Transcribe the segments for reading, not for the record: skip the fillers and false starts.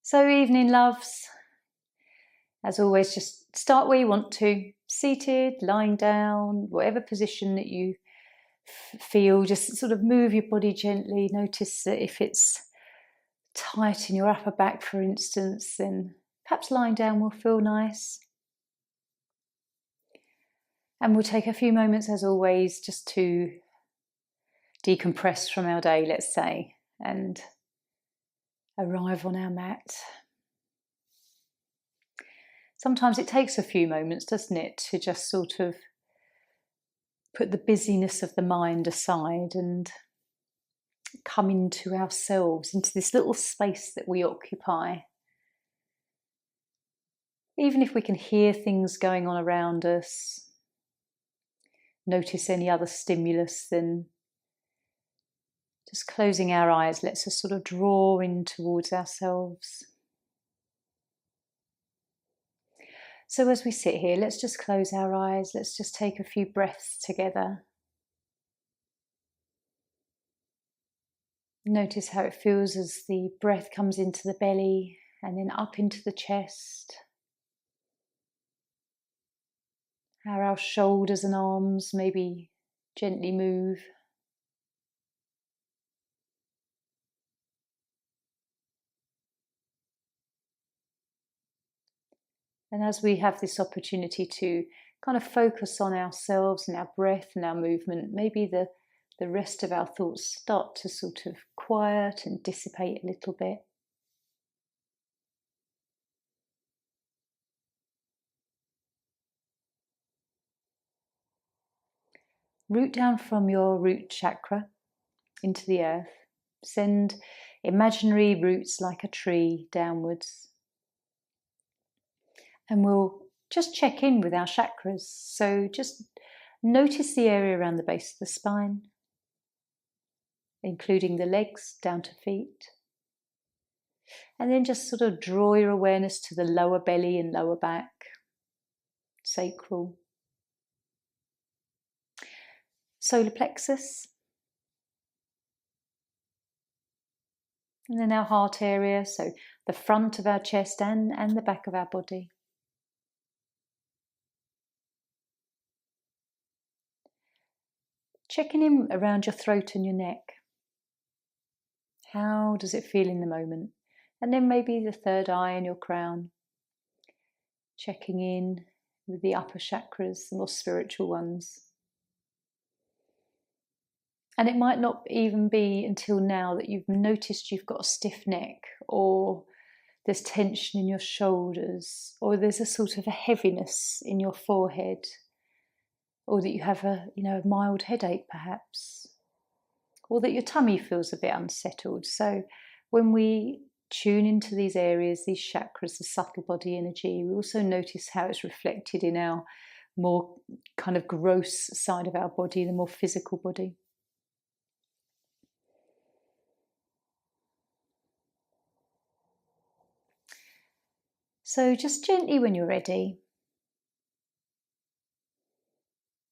So evening loves, as always, just start where you want to, seated, lying down, whatever position that you feel, just sort of move your body gently. Notice that if it's tight in your upper back, for instance, then perhaps lying down will feel nice. And we'll take a few moments, as always, just to decompress from our day, let's say, and arrive on our mat. Sometimes it takes a few moments, doesn't it, to just sort of put the busyness of the mind aside and come into ourselves, into this little space that we occupy. Even if we can hear things going on around us, notice any other stimulus, then just closing our eyes lets us sort of draw in towards ourselves. So as we sit here, let's just close our eyes. Let's just take a few breaths together. Notice how it feels as the breath comes into the belly and then up into the chest. How our shoulders and arms maybe gently move. And as we have this opportunity to kind of focus on ourselves and our breath and our movement, maybe the rest of our thoughts start to sort of quiet and dissipate a little bit. Root down from your root chakra into the earth. Send imaginary roots like a tree downwards. And we'll just check in with our chakras. So just notice the area around the base of the spine, including the legs down to feet. And then just sort of draw your awareness to the lower belly and lower back, sacral, solar plexus, and then our heart area, so the front of our chest and the back of our body. Checking in around your throat and your neck. How does it feel in the moment? And then maybe the third eye and your crown. Checking in with the upper chakras, the more spiritual ones. And it might not even be until now that you've noticed you've got a stiff neck, or there's tension in your shoulders, or there's a sort of a heaviness in your forehead, or that you have a mild headache perhaps, or that your tummy feels a bit unsettled. So when we tune into these areas, these chakras, the subtle body energy, we also notice how it's reflected in our more kind of gross side of our body, the more physical body. So just gently when you're ready,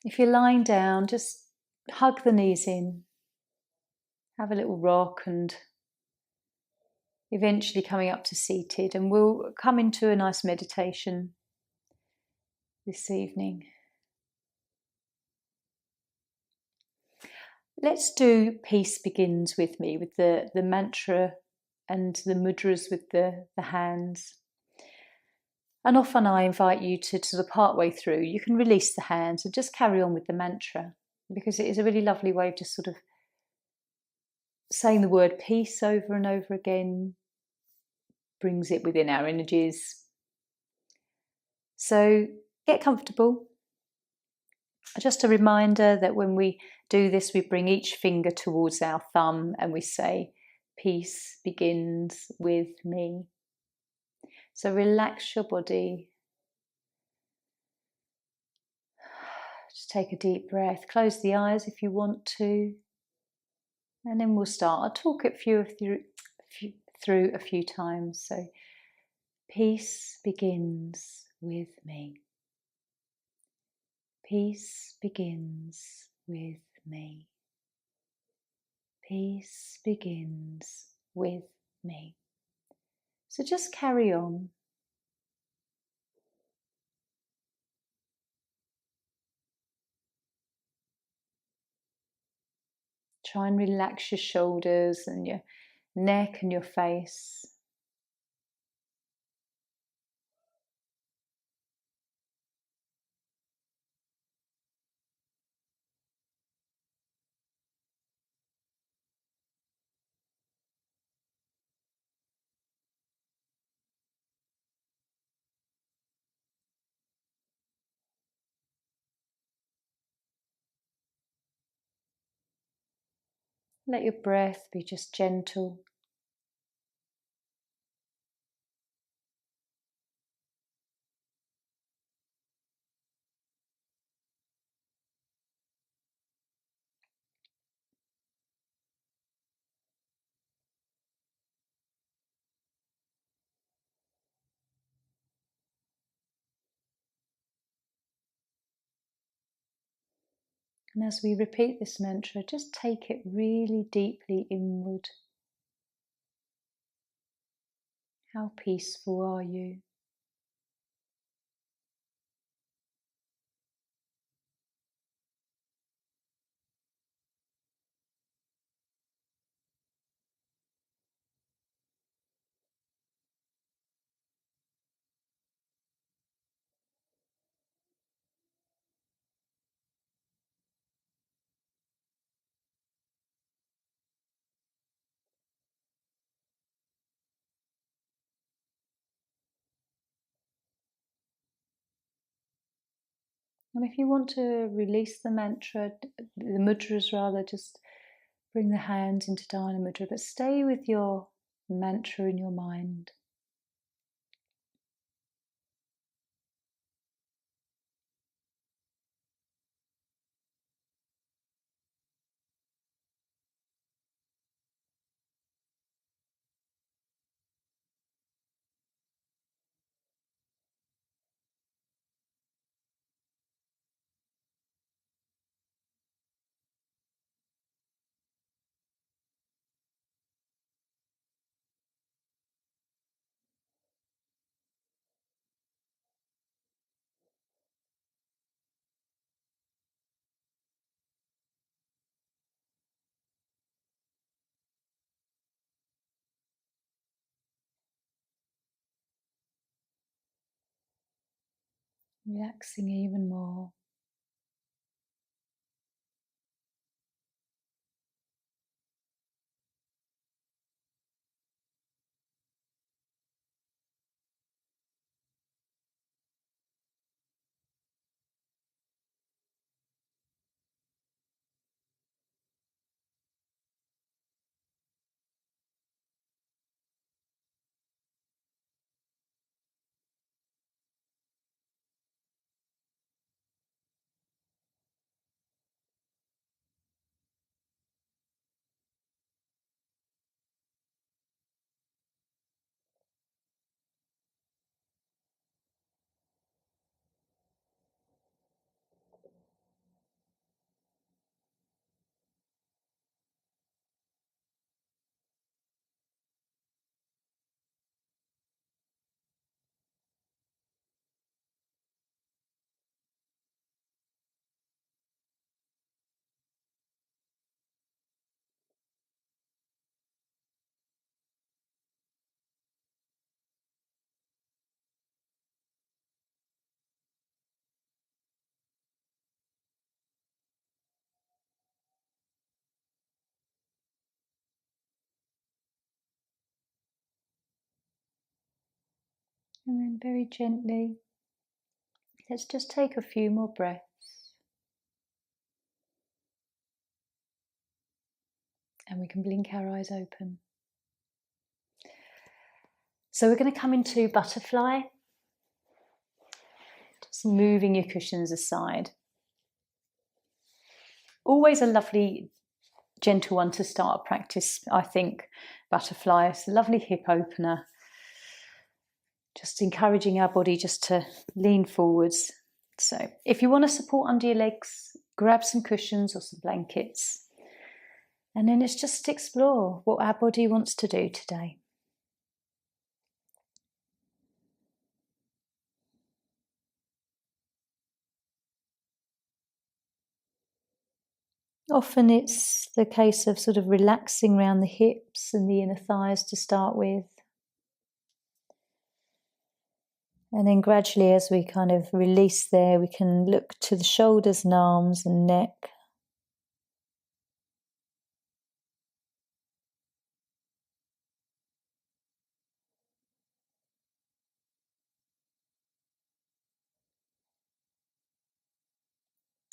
if you're lying down, just hug the knees in, have a little rock, and eventually coming up to seated, and we'll come into a nice meditation this evening. Let's do Peace Begins with me, with the mantra and the mudras with the hands. And often I invite you to sort of part way through, you can release the hands and just carry on with the mantra, because it is a really lovely way of just sort of saying the word peace over and over again, brings it within our energies. So get comfortable. Just a reminder that when we do this, we bring each finger towards our thumb and we say, peace begins with me. So relax your body. Just take a deep breath. Close the eyes if you want to. And then we'll start. I'll talk it through a few times. So peace begins with me. Peace begins with me. Peace begins with me. So just carry on. Try and relax your shoulders and your neck and your face. Let your breath be just gentle. And as we repeat this mantra, just take it really deeply inward. How peaceful are you? And if you want to release the mantra, the mudras rather, just bring the hands into Dhyana Mudra, but stay with your mantra in your mind. Relaxing even more. And then very gently, let's just take a few more breaths. And we can blink our eyes open. So we're going to come into butterfly. Just moving your cushions aside. Always a lovely, gentle one to start a practice, I think. Butterfly, it's a lovely hip opener. Just encouraging our body just to lean forwards. So if you want to support under your legs, grab some cushions or some blankets. And then let's just explore what our body wants to do today. Often it's the case of sort of relaxing around the hips and the inner thighs to start with. And then gradually, as we kind of release there, we can look to the shoulders and arms and neck.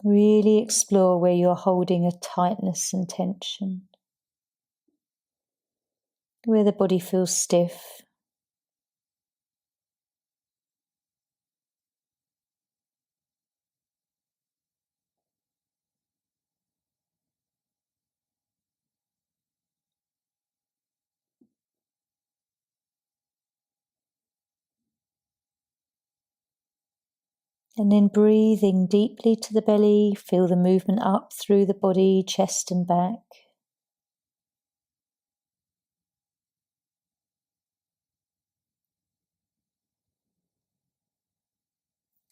Really explore where you're holding a tightness and tension, where the body feels stiff. And then breathing deeply to the belly, feel the movement up through the body, chest and back.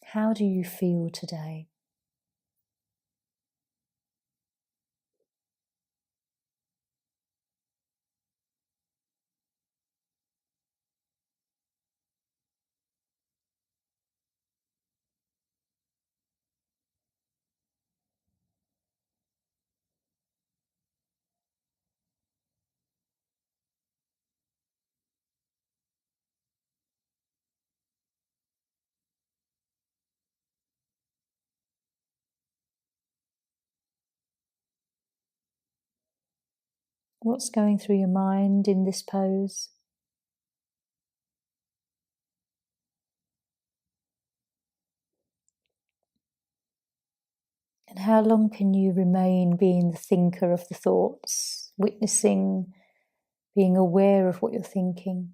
How do you feel today? What's going through your mind in this pose? And how long can you remain being the thinker of the thoughts, witnessing, being aware of what you're thinking?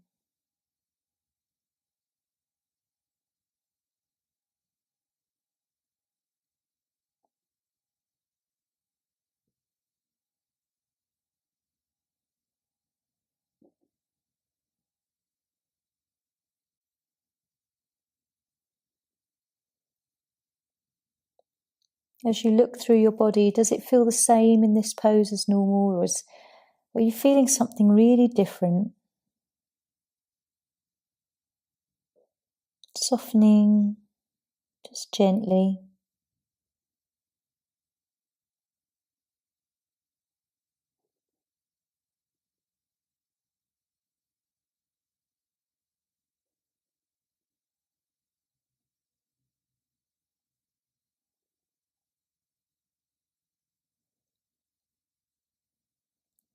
As you look through your body, does it feel the same in this pose as normal, or are you feeling something really different? Softening, just gently.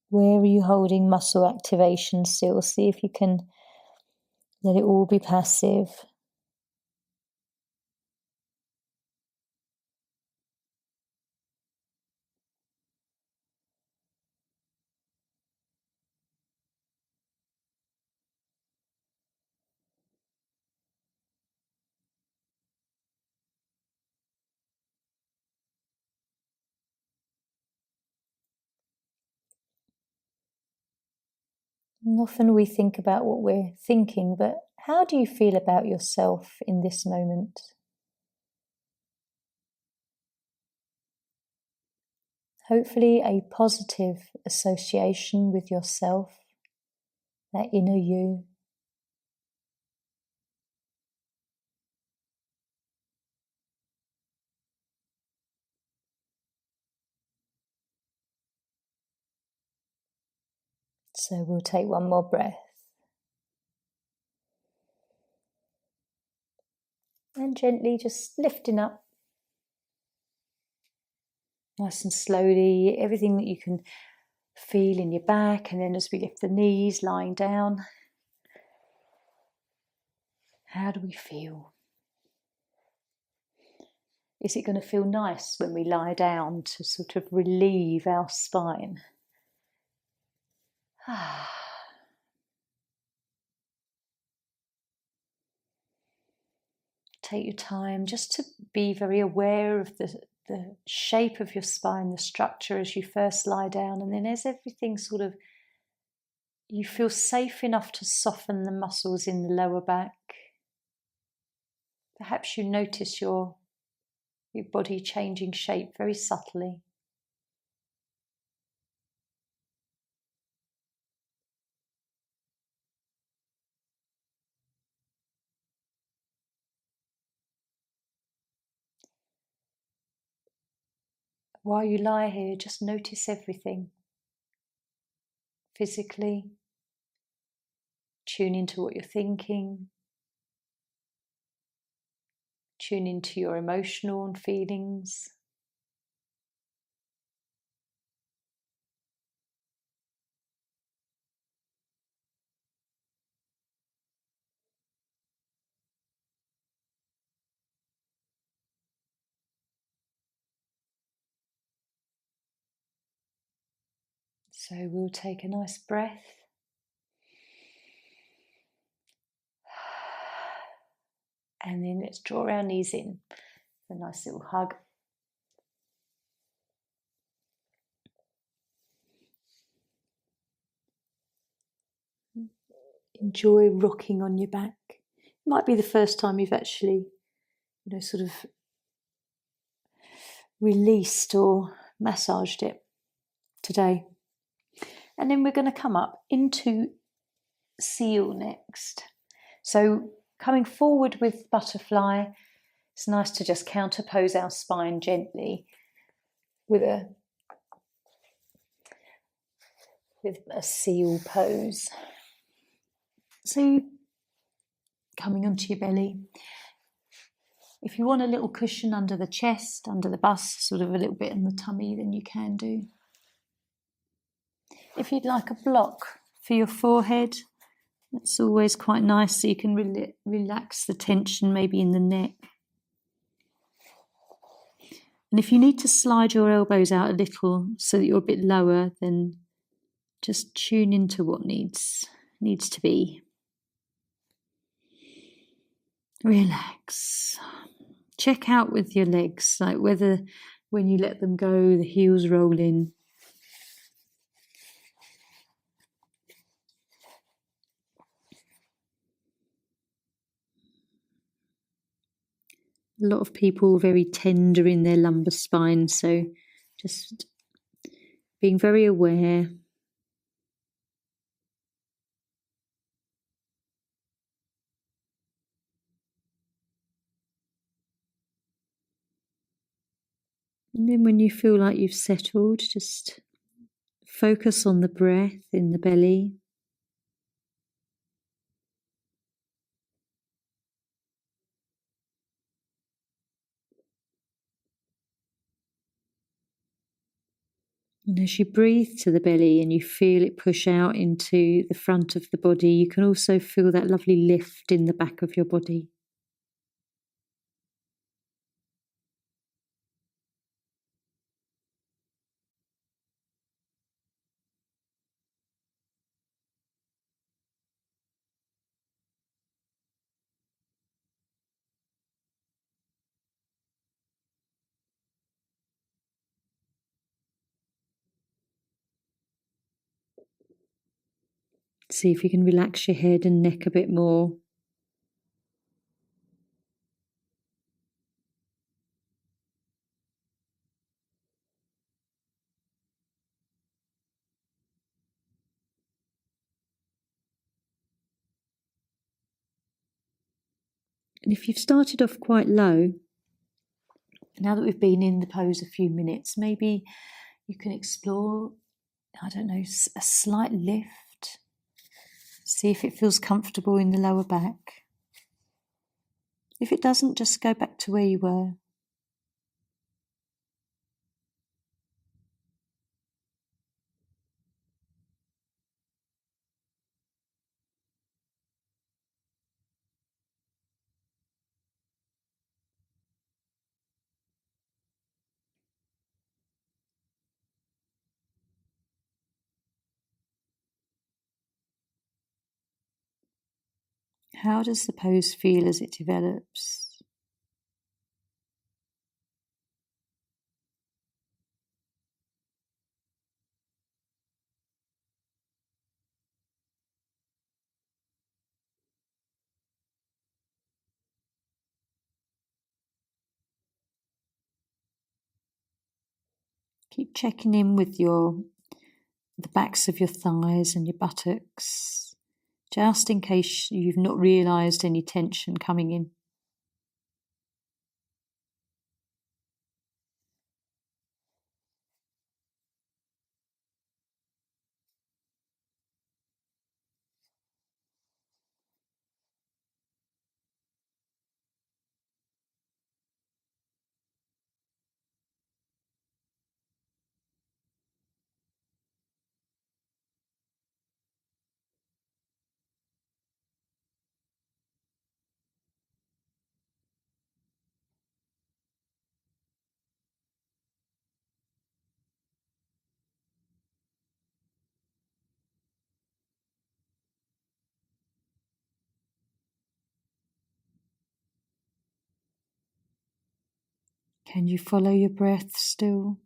Where are you holding muscle activation still? See if you can let it all be passive. And often we think about what we're thinking, but how do you feel about yourself in this moment? Hopefully, a positive association with yourself, that inner you. So we'll take one more breath. And gently just lifting up. Nice and slowly, everything that you can feel in your back, and then as we lift the knees, lying down. How do we feel? Is it going to feel nice when we lie down to sort of relieve our spine? Take your time just to be very aware of the shape of your spine, the structure as you first lie down, and then as everything sort of, you feel safe enough to soften the muscles in the lower back. Perhaps you notice your body changing shape very subtly. While you lie here, just notice everything. Physically, tune into what you're thinking. Tune into your emotional feelings. So we'll take a nice breath. And then let's draw our knees in. A nice little hug. Enjoy rocking on your back. It might be the first time you've actually, sort of released or massaged it today. And then we're going to come up into seal next. So coming forward with butterfly, it's nice to just counterpose our spine gently with a seal pose. So coming onto your belly. If you want a little cushion under the chest, under the bust, sort of a little bit in the tummy, then you can do. If you'd like a block for your forehead, that's always quite nice, so you can relax the tension maybe in the neck. And if you need to slide your elbows out a little so that you're a bit lower, then just tune into what needs to be. Relax. Check out with your legs, like whether when you let them go, the heels roll in. A lot of people are very tender in their lumbar spine, so just being very aware. And then when you feel like you've settled, just focus on the breath in the belly. And as you breathe to the belly and you feel it push out into the front of the body, you can also feel that lovely lift in the back of your body. See if you can relax your head and neck a bit more. And if you've started off quite low, now that we've been in the pose a few minutes, maybe you can explore, a slight lift. See if it feels comfortable in the lower back. If it doesn't, just go back to where you were. How does the pose feel as it develops? Keep checking in with the backs of your thighs and your buttocks, just in case you've not realised any tension coming in. Can you follow your breath still?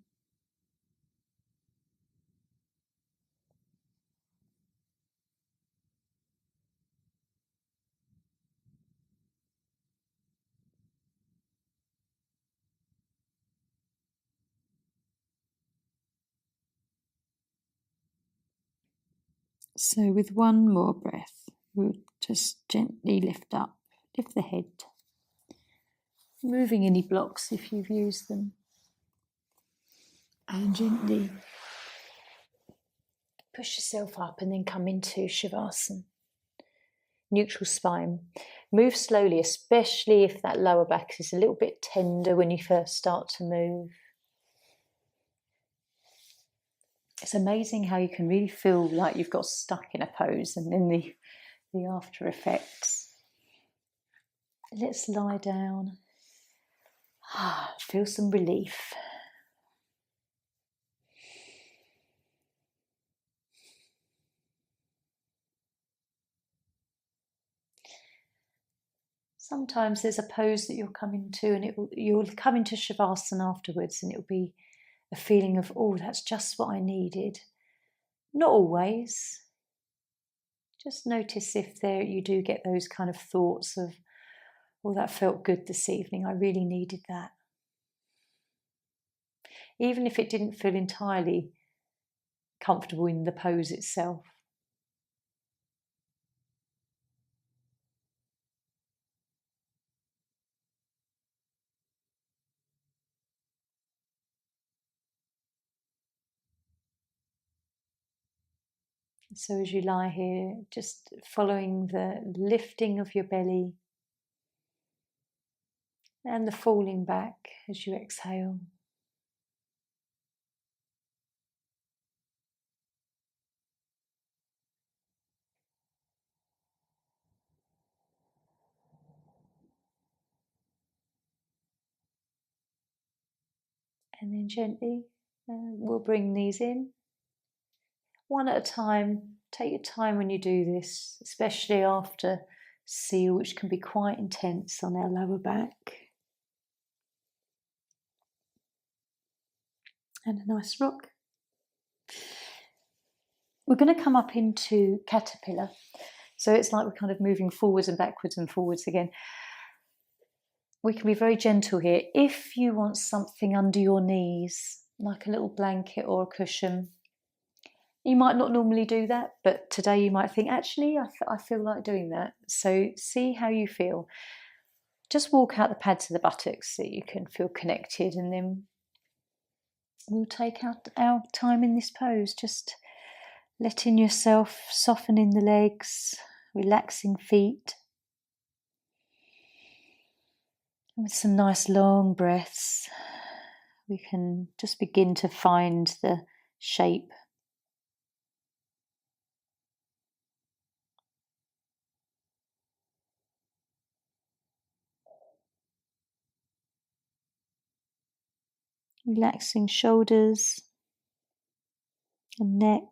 So with one more breath, we'll just gently lift the head, moving any blocks if you've used them, and gently push yourself up and then come into Shavasana. Neutral spine. Move slowly, especially if that lower back is a little bit tender when you first start to move. It's amazing how you can really feel like you've got stuck in a pose and then the after effects. Let's lie down. Feel some relief. Sometimes there's a pose that you'll come into and you'll come into Shavasana afterwards and it'll be a feeling of, oh, that's just what I needed. Not always. Just notice if you do get those kind of thoughts of, oh, that felt good this evening. I really needed that. Even if it didn't feel entirely comfortable in the pose itself. So as you lie here, just following the lifting of your belly and the falling back as you exhale. And then gently, we'll bring these in. One at a time. Take your time when you do this, especially after seal, which can be quite intense on our lower back. And a nice rock. We're going to come up into caterpillar. So it's like we're kind of moving forwards and forwards again. We can be very gentle here. If you want something under your knees, like a little blanket or a cushion, you might not normally do that, but today you might think, actually, I feel like doing that. So see how you feel. Just walk out the pads of the buttocks so you can feel connected, and then we'll take out our time in this pose, just letting yourself soften in the legs, relaxing feet. And with some nice long breaths, we can just begin to find the shape. Relaxing shoulders and neck.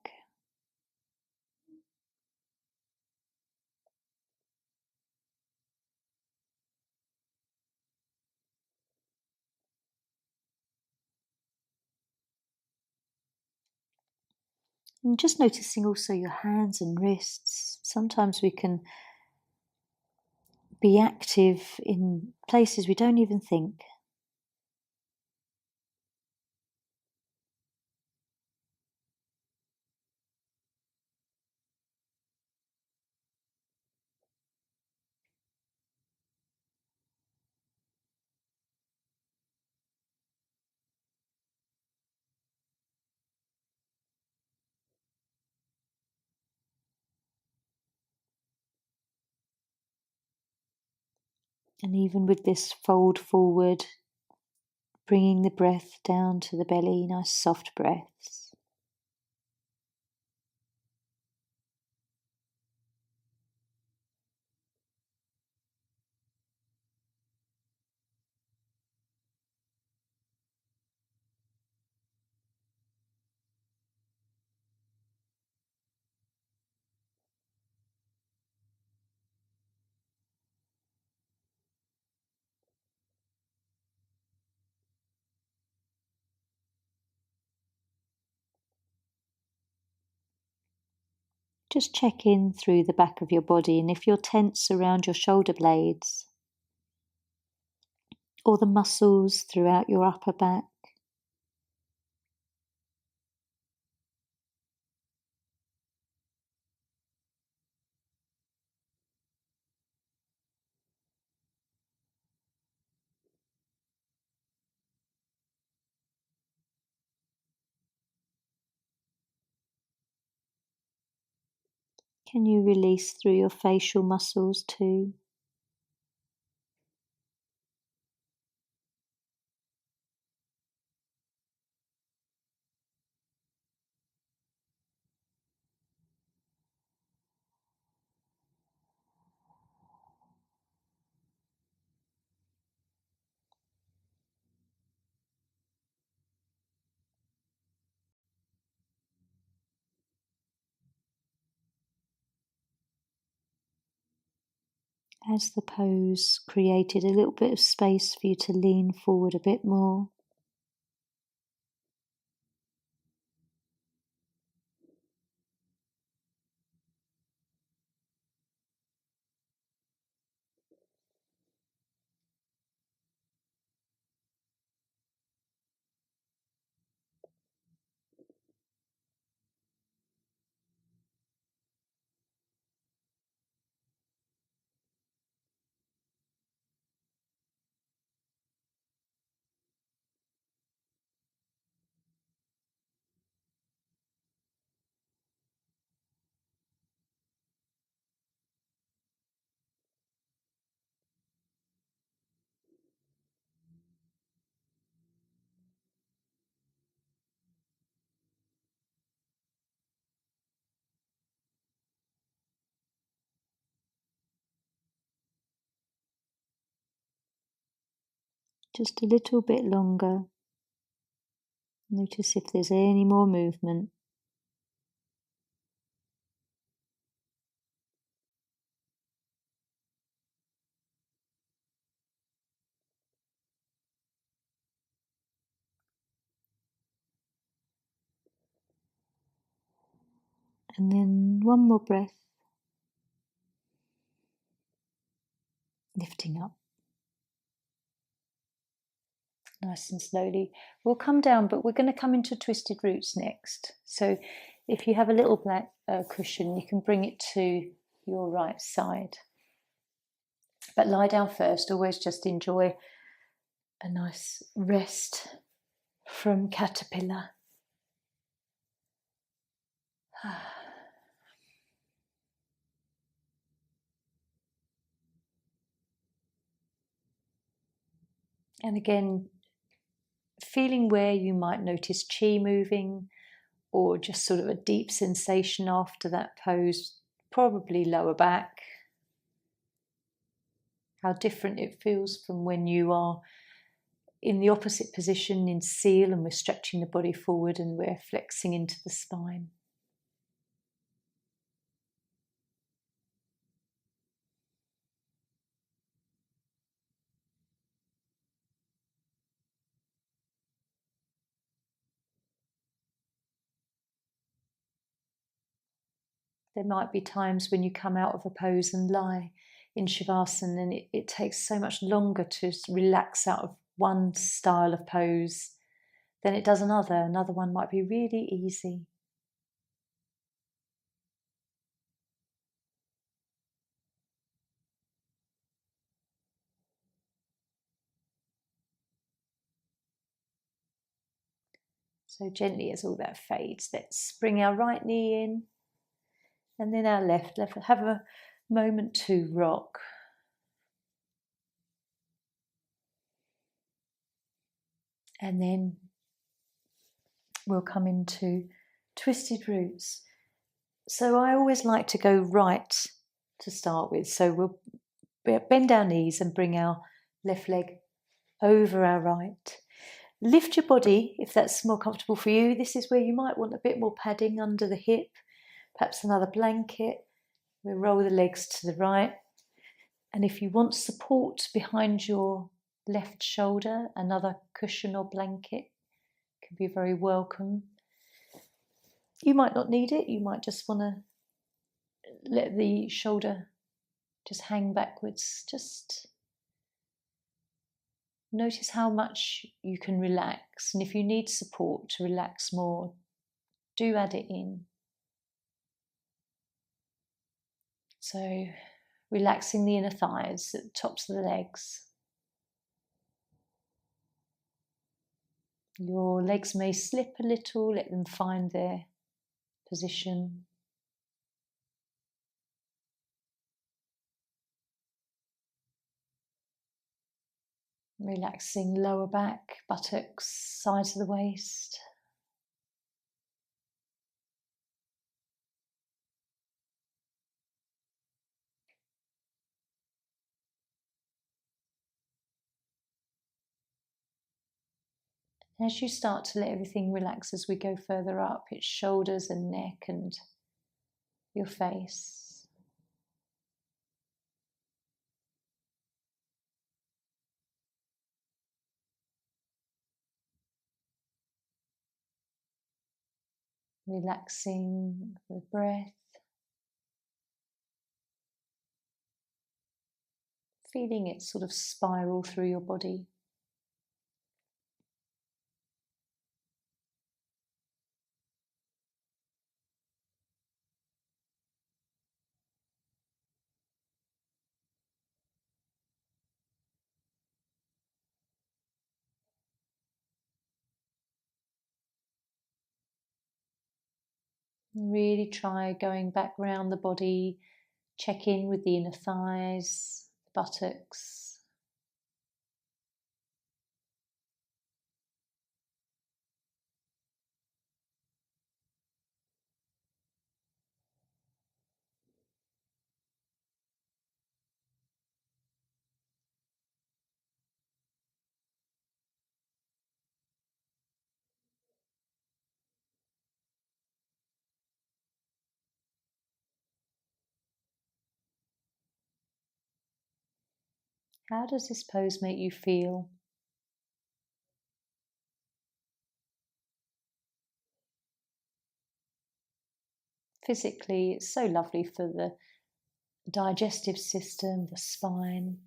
And just noticing also your hands and wrists. Sometimes we can be active in places we don't even think. And even with this fold forward, bringing the breath down to the belly, nice soft breaths. Just check in through the back of your body, and if you're tense around your shoulder blades or the muscles throughout your upper back, can you release through your facial muscles too? As the pose created a little bit of space for you to lean forward a bit more, just a little bit longer. Notice if there's any more movement. And then one more breath, lifting up. Nice and slowly. We'll come down, but we're going to come into twisted roots next. So if you have a little black cushion, you can bring it to your right side. But lie down first. Always just enjoy a nice rest from caterpillar. And again, feeling where you might notice chi moving or just sort of a deep sensation after that pose, probably lower back. How different it feels from when you are in the opposite position in seal and we're stretching the body forward and we're flexing into the spine. There might be times when you come out of a pose and lie in Shavasana and it takes so much longer to relax out of one style of pose than it does another. Another one might be really easy. So gently as all that fades, let's bring our right knee in and then our left. Have a moment to rock. And then we'll come into twisted roots. So I always like to go right to start with. So we'll bend our knees and bring our left leg over our right. Lift your body if that's more comfortable for you. This is where you might want a bit more padding under the hip, perhaps another blanket. We'll roll the legs to the right. And if you want support behind your left shoulder, another cushion or blanket can be very welcome. You might not need it. You might just want to let the shoulder just hang backwards. Just notice how much you can relax, and if you need support to relax more, do add it in. So relaxing the inner thighs at the tops of the legs. Your legs may slip a little, let them find their position. Relaxing lower back, buttocks, sides of the waist. As you start to let everything relax as we go further up, it's shoulders and neck and your face. Relaxing the breath. Feeling it sort of spiral through your body. Really try going back round the body, check in with the inner thighs, buttocks. How does this pose make you feel? Physically, it's so lovely for the digestive system, the spine,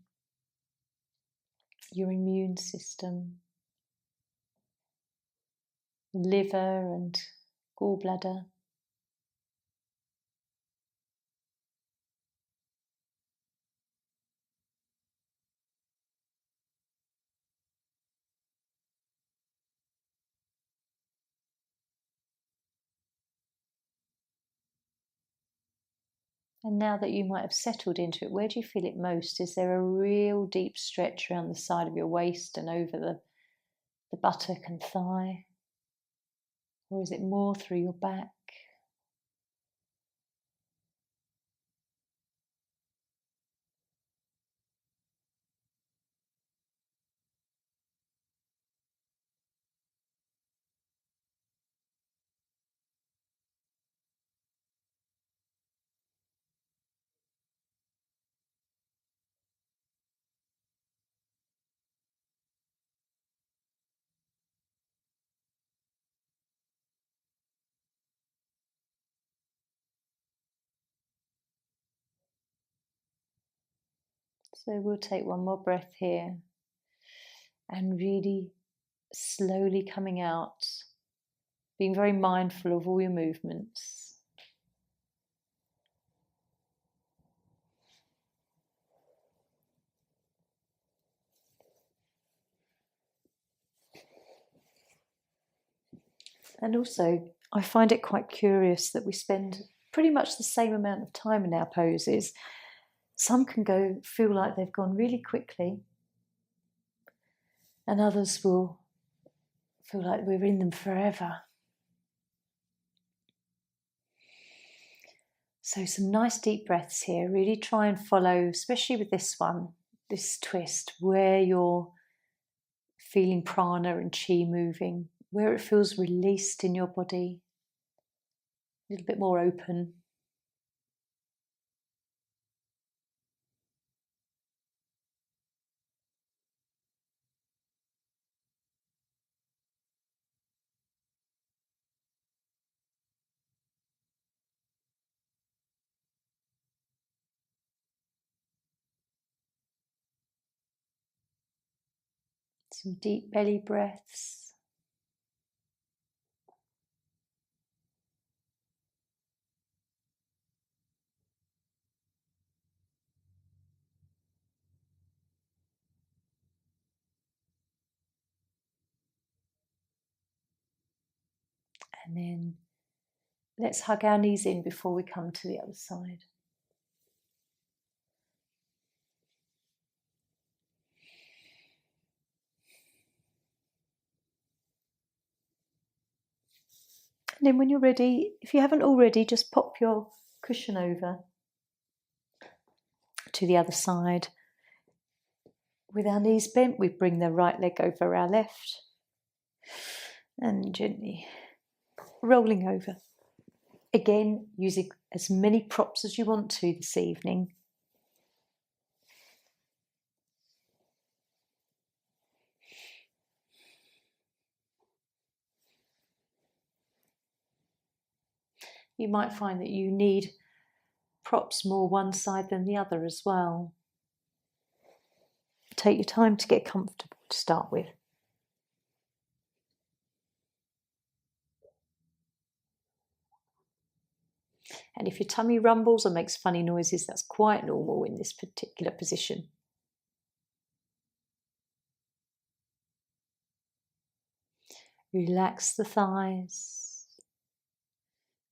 your immune system, liver and gallbladder. And now that you might have settled into it, where do you feel it most? Is there a real deep stretch around the side of your waist and over the buttock and thigh? Or is it more through your back? So we'll take one more breath here and really slowly coming out, being very mindful of all your movements. And also, I find it quite curious that we spend pretty much the same amount of time in our poses. Some can feel like they've gone really quickly, and others will feel like we're in them forever. So some nice deep breaths here. Really try and follow, especially with this one, this twist, where you're feeling prana and chi moving, where it feels released in your body, a little bit more open. Some deep belly breaths. And then let's hug our knees in before we come to the other side. And then when you're ready, if you haven't already, just pop your cushion over to the other side. With our knees bent, we bring the right leg over our left and gently rolling over. Again, using as many props as you want to this evening. You might find that you need props more one side than the other as well. Take your time to get comfortable to start with. And if your tummy rumbles or makes funny noises, that's quite normal in this particular position. Relax the thighs,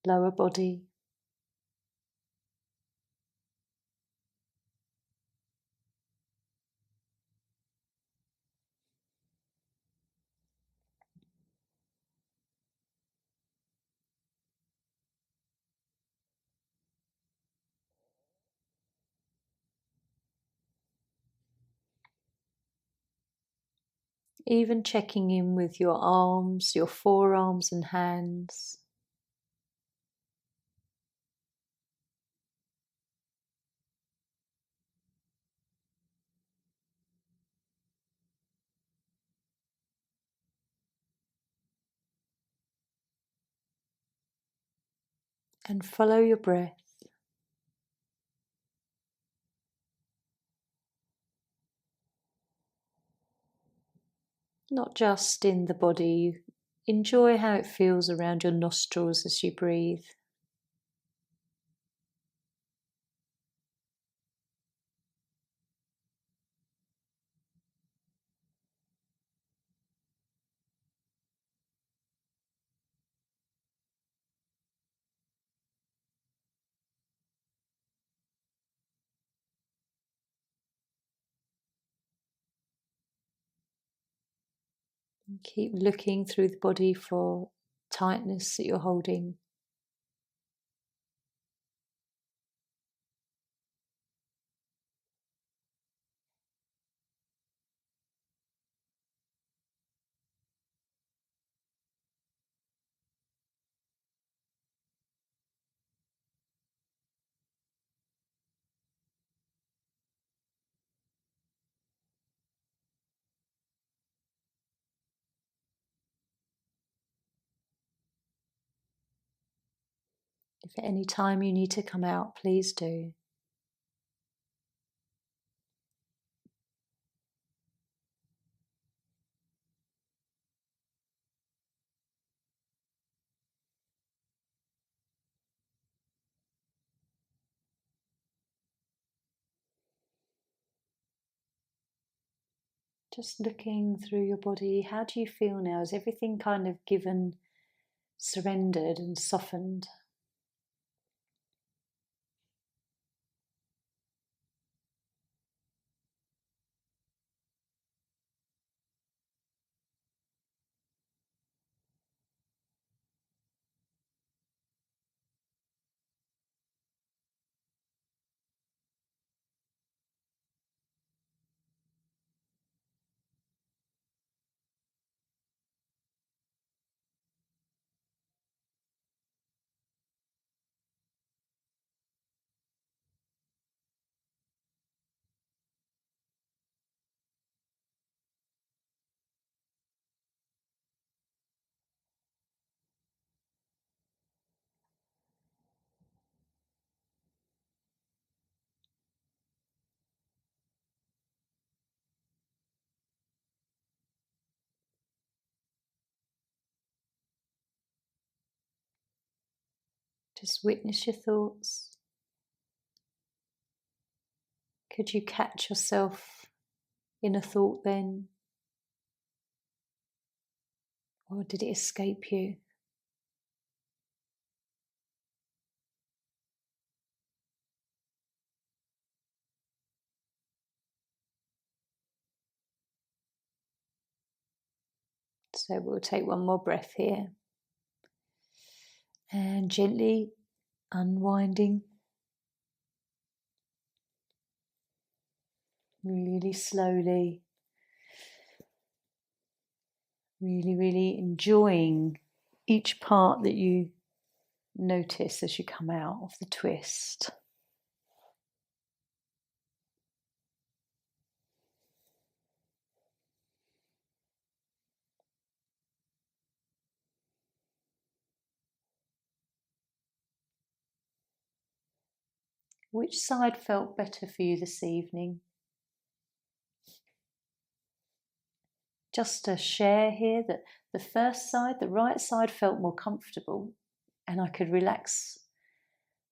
lower body. Even checking in with your arms, your forearms and hands. And follow your breath. Not just in the body. Enjoy how it feels around your nostrils as you breathe. And keep looking through the body for tightness that you're holding. If at any time you need to come out, please do. Just looking through your body, how do you feel now? Is everything kind of given, surrendered and softened? Just witness your thoughts. Could you catch yourself in a thought then? Or did it escape you? So we'll take one more breath here. And gently unwinding. Really slowly. Really enjoying each part that you notice as you come out of the twist. Which side felt better for you this evening? Just to share here that the first side, the right side, felt more comfortable and I could relax.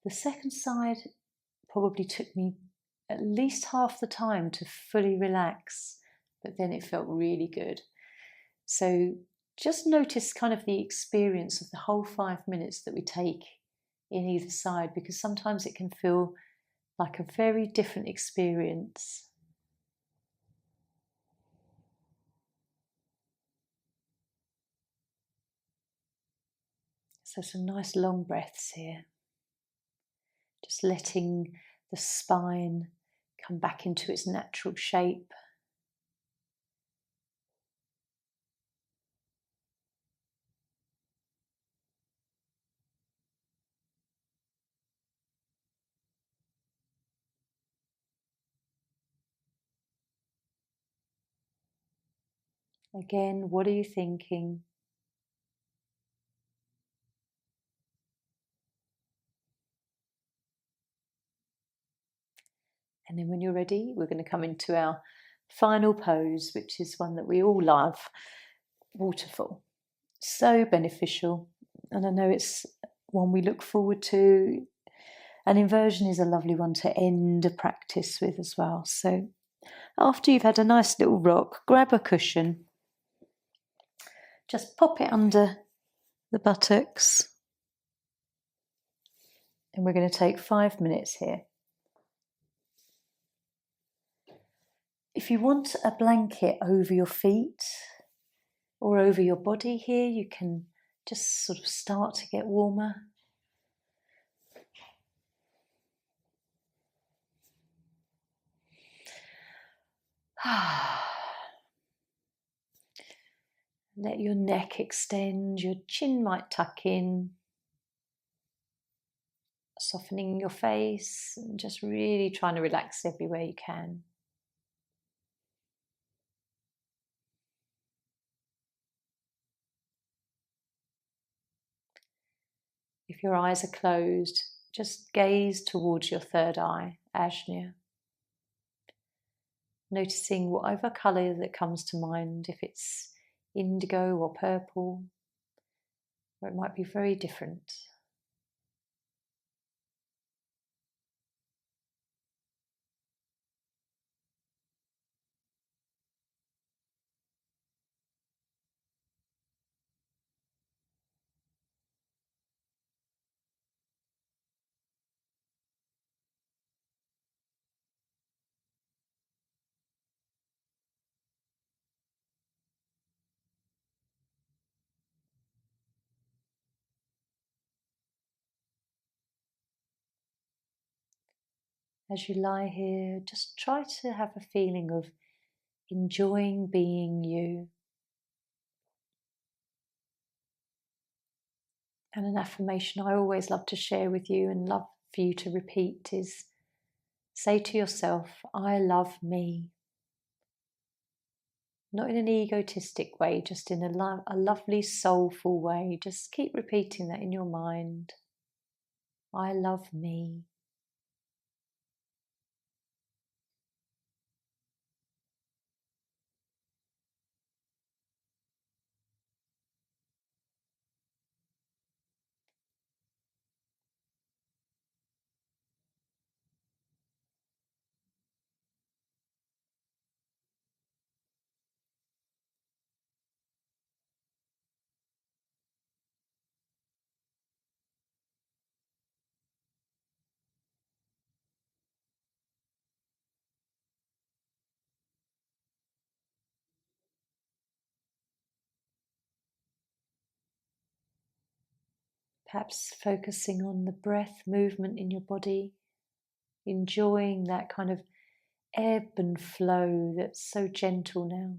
The second side probably took me at least half the time to fully relax, but then it felt really good. So just notice kind of the experience of the whole 5 minutes that we take in either side, because sometimes it can feel like a very different experience. So some nice long breaths here. Just letting the spine come back into its natural shape. Again, what are you thinking? And then when you're ready, we're going to come into our final pose, which is one that we all love, waterfall. So beneficial. And I know it's one we look forward to. An inversion is a lovely one to end a practice with as well. So after you've had a nice little rock, grab a cushion. Just pop it under the buttocks. And we're going to take 5 minutes here. If you want a blanket over your feet or over your body here, you can just sort of start to get warmer. Let your neck extend, your chin might tuck in, softening your face and just really trying to relax everywhere you can. If your eyes are closed, just gaze towards your third eye, Ajna. Noticing whatever colour that comes to mind, if it's indigo or purple, or it might be very different. As you lie here, just try to have a feeling of enjoying being you. And an affirmation I always love to share with you and love for you to repeat is, say to yourself, I love me. Not in an egotistic way, just in a lovely, soulful way. Just keep repeating that in your mind. I love me. Perhaps focusing on the breath movement in your body, enjoying that kind of ebb and flow that's so gentle now.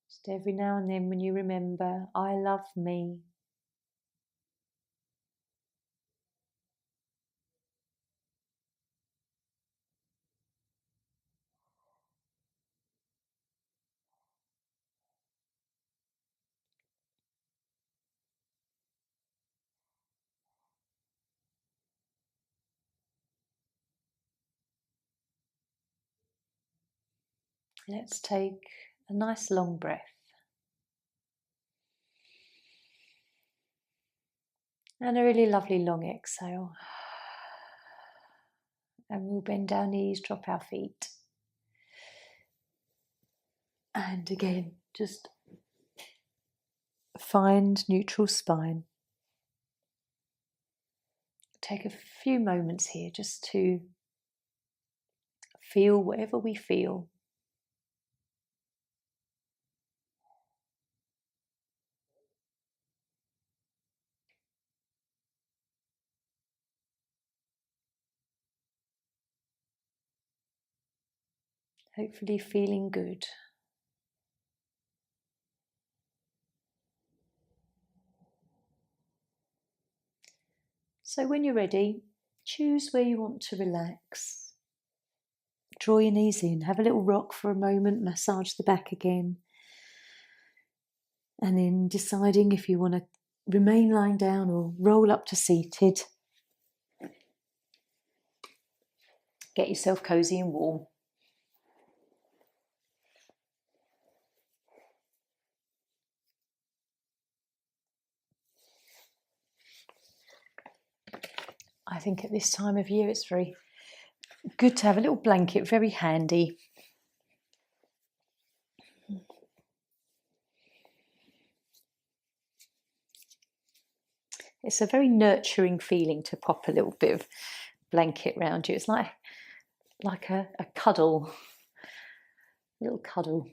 Just every now and then when you remember, I love me. Let's take a nice long breath. And a really lovely long exhale. And we'll bend our knees, drop our feet. And again, just find neutral spine. Take a few moments here just to feel whatever we feel. Hopefully feeling good. So when you're ready, choose where you want to relax. Draw your knees in, have a little rock for a moment, massage the back again. And then deciding if you want to remain lying down or roll up to seated. Get yourself cozy and warm. I think at this time of year it's very good to have a little blanket, very handy. It's a very nurturing feeling to pop a little bit of blanket round you. It's like a cuddle, a little cuddle.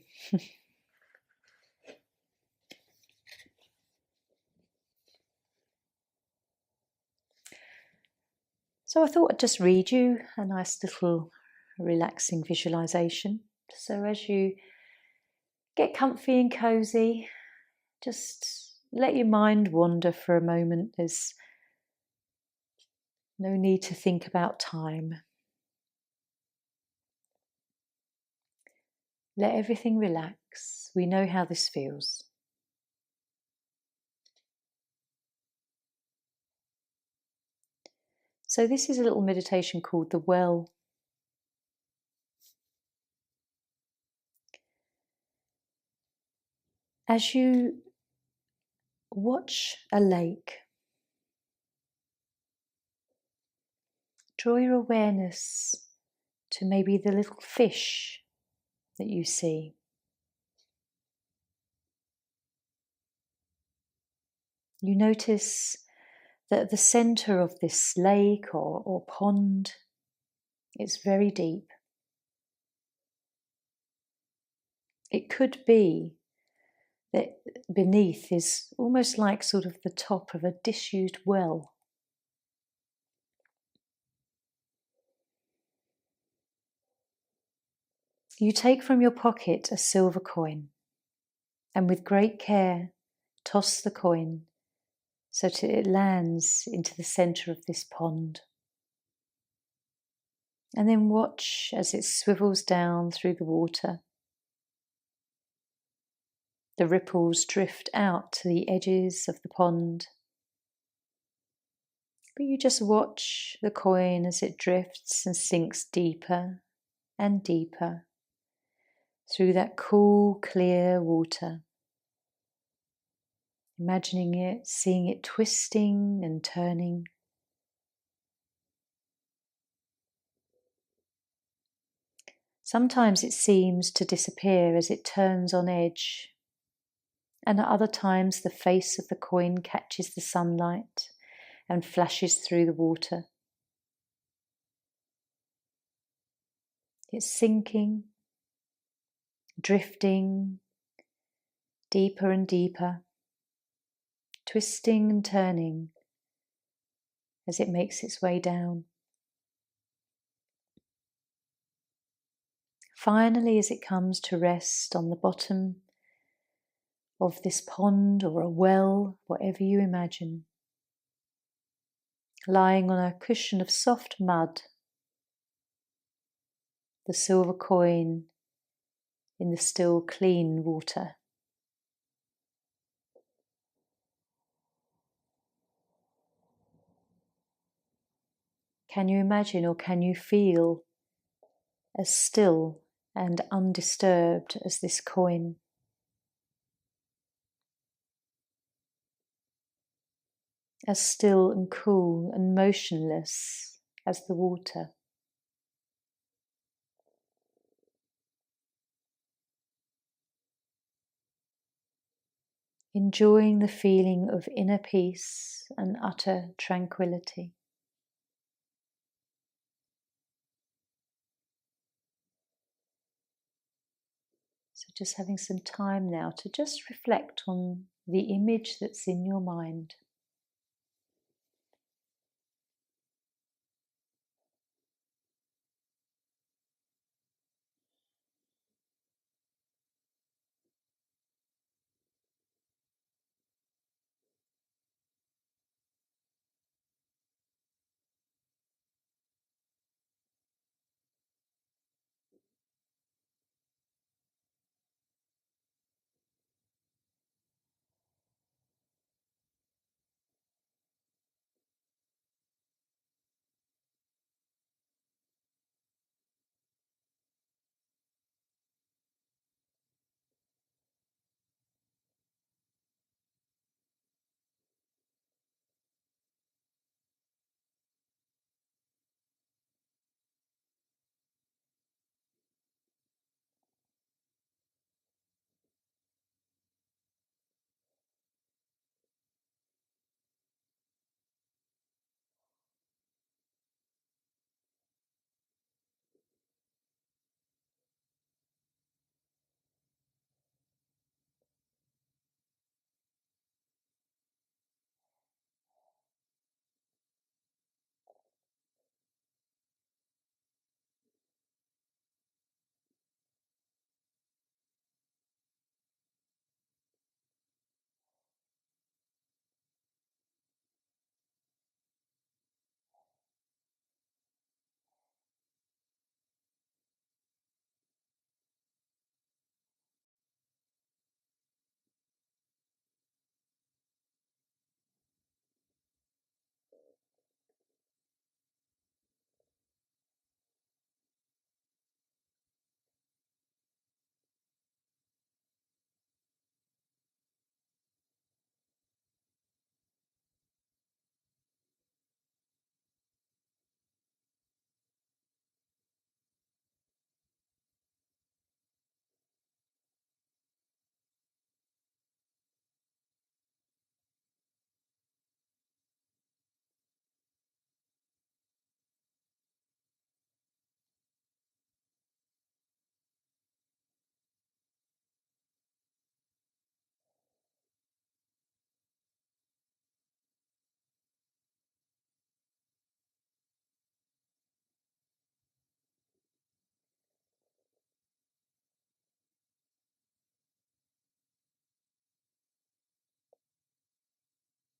So I thought I'd just read you a nice little relaxing visualization. So as you get comfy and cozy, just let your mind wander for a moment. There's no need to think about time. Let everything relax. We know how this feels. So this is a little meditation called the Well. As you watch a lake, draw your awareness to maybe the little fish that you see. You notice that at the centre of this lake or pond, it's very deep. It could be that beneath is almost like sort of the top of a disused well. You take from your pocket a silver coin and with great care toss the coin so that it lands into the centre of this pond. And then watch as it swivels down through the water. The ripples drift out to the edges of the pond. But you just watch the coin as it drifts and sinks deeper and deeper through that cool, clear water. Imagining it, seeing it twisting and turning. Sometimes it seems to disappear as it turns on edge, and at other times the face of the coin catches the sunlight and flashes through the water. It's sinking, drifting deeper and deeper, twisting and turning as it makes its way down. Finally, as it comes to rest on the bottom of this pond or a well, whatever you imagine, lying on a cushion of soft mud, the silver coin in the still clean water. Can you imagine or can you feel as still and undisturbed as this coin? As still and cool and motionless as the water? Enjoying the feeling of inner peace and utter tranquility. So just having some time now to just reflect on the image that's in your mind.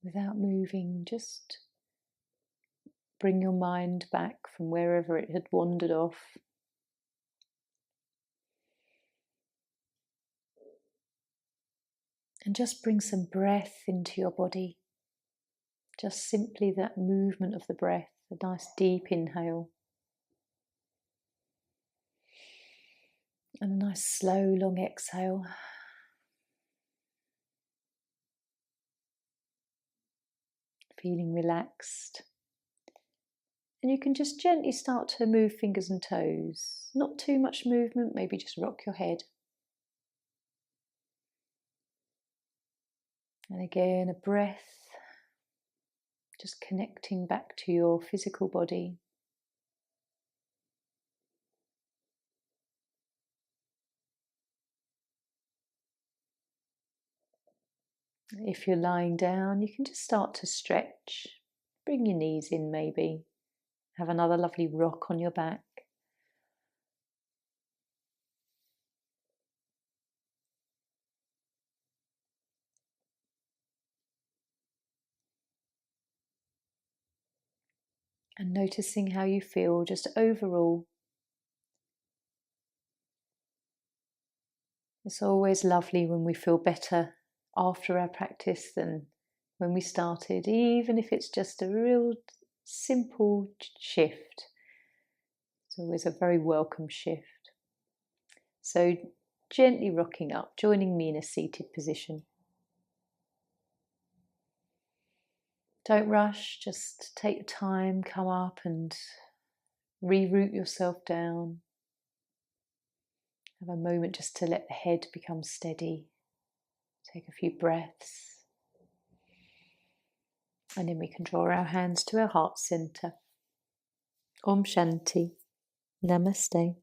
Without moving, just bring your mind back from wherever it had wandered off. And just bring some breath into your body. Just simply that movement of the breath, a nice deep inhale. And a nice slow, long exhale. Feeling relaxed. And you can just gently start to move fingers and toes. Not too much movement, maybe just rock your head. And again, a breath, just connecting back to your physical body. If you're lying down, you can just start to stretch. Bring your knees in maybe. Have another lovely rock on your back. And noticing how you feel just overall. It's always lovely when we feel better after our practice than when we started, even if it's just a real simple shift. It's always a very welcome shift. So gently rocking up, joining me in a seated position. Don't rush, just take your time, come up and reroute yourself down. Have a moment just to let the head become steady. Take a few breaths. And then we can draw our hands to our heart center. Om Shanti. Namaste.